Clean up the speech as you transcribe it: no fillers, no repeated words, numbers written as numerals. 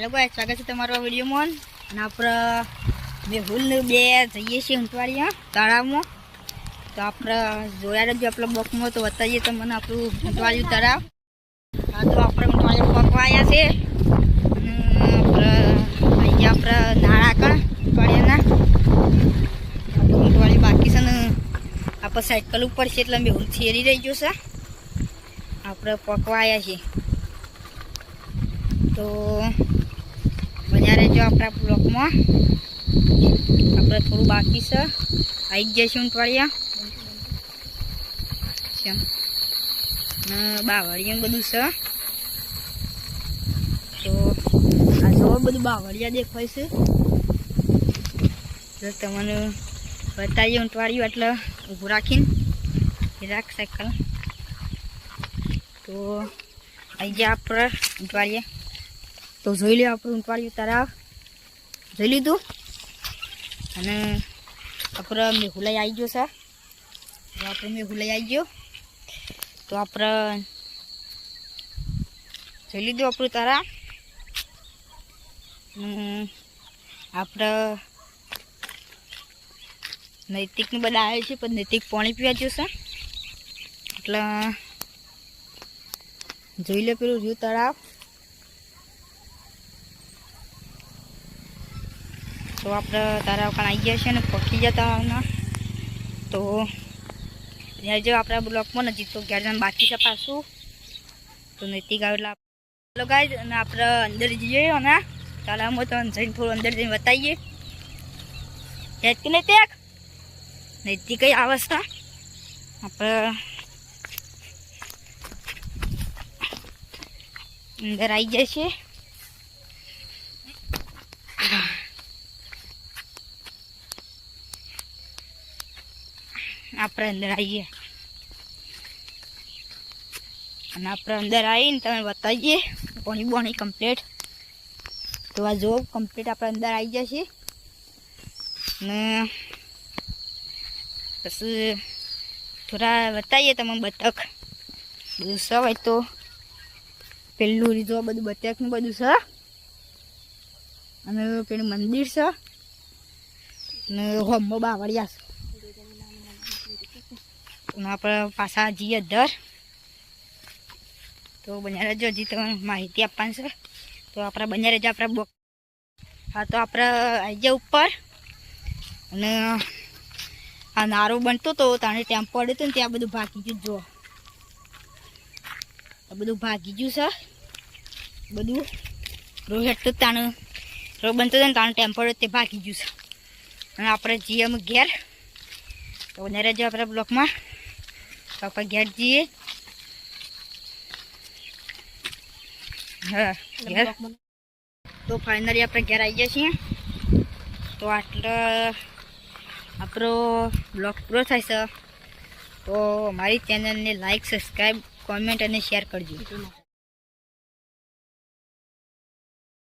Hello guys, સ્વાગત છે તમારો આ વિડીયોમાં. અને આપણે મેહુલ ને બે જઈએ છીએ ઊંટવાળિયા તળાવમાં. તો આપણે જોયા રહેજો આપણા બ્લોકમાં, તો બતાવીએ તમને આપણું ઊંટવાળિયું તળાવ. હા, તો આપણે ઊંટવાળિયું પકવા આવ્યા છે. અને આપણે નાળા કણ ઊંટવાળિયાના ઊંટવાળિયું બાકી છે ને આપણે સાયકલ ઉપર છે એટલે મેહુલ છેરી રહી ગયો છે. આપણે પકવા આવ્યા છીએ તો બન્યા રહેજો આપણા બ્લોકમાં. આપણે થોડું બાકી છે, આવી જ જઈશું ઊંટવાળિયા બાવળિયા બધું છે. તો આ જો બધું બાવળિયા દેખાય છે. તો તમને બતાવીએ ઊંટવાળિયું એટલે ઊભું રાખીને રાખ સાયકલ. તો આવી જાય આપણે ઊંટવાળિયા. તો જોઈ લો આપણું ઊંટવાળિયું તળાવ જોઈ લીધું. અને આપણે મેહુલાઈ આવી ગયો છે. આપણે મેહુલાઈ આવી ગયો તો આપણે જોઈ લીધું આપણું તળાવ. આપણે નૈતિકને બધા આવે છે પણ નૈતિક પાણી પીવા જશે એટલે જોઈ લે પેલું રહ્યું તળાવ. તો આપણે તળાવ કાણ આવી ગયા છે ને પકી ગયા તળાવના. તો ત્યાં જો આપણા બ્લોકમાં નજીક તો 11 જણ બાકી છે પાછું. તો નૈતિક આવે એટલે ચાલો ગાઈસ, અને આપણે અંદર જઈએ અને તળાવમાં તો જઈને થોડું અંદર જઈને બતાવીએ. યાદ કે નૈતિક નૈતિક કઈ અવસ્થા આપણે અંદર આવી જાય છે. આપણે અંદર આવીએ અને આપણે અંદર આવીને તમે બતાવીએ પાણી બોણી કમ્પ્લીટ. તો આ જો કમ્પ્લીટ આપણે અંદર આવી જશે ને પછી થોડા બતાવીએ તમે બતક બધું છે. હોય તો પેલું રીતો બધું બતકનું બધું છે. અને પેલું મંદિર છે ને હોમો બાવળિયા છે. આપણે પાછા જઈએ દર. તો બન્યા રહેજો, હજી તમને માહિતી આપવાની છે. તો આપણે બન્યા રહેજો આપણા બ્લોક. હા, તો આપણે આવી જાય ઉપર. અને આ નારો બનતો હતો તાણે ત્યાં પડ્યો હતો ને ત્યાં બધું ભાગી ગયું. જો આ બધું ભાગી ગયું છે. બધું રોહેટ તો તાણે રો બનતો હતો ને તાણે ટેમ્પ પડ્યો તે ભાગી ગયું છે. અને આપણે જઈએ અમે ઘેર. તો બન્યા રહેજો આપણા બ્લોકમાં. તો આપણે ઘેર જઈએ. હા, ઘેર. તો ફાઇનલી આપણે ઘેર આવી ગયા છીએ. તો આટલો આપણો બ્લોગ પૂરો થાય છે. તો અમારી ચેનલને લાઈક, સબસ્ક્રાઈબ, કોમેન્ટ અને શેર કરજો.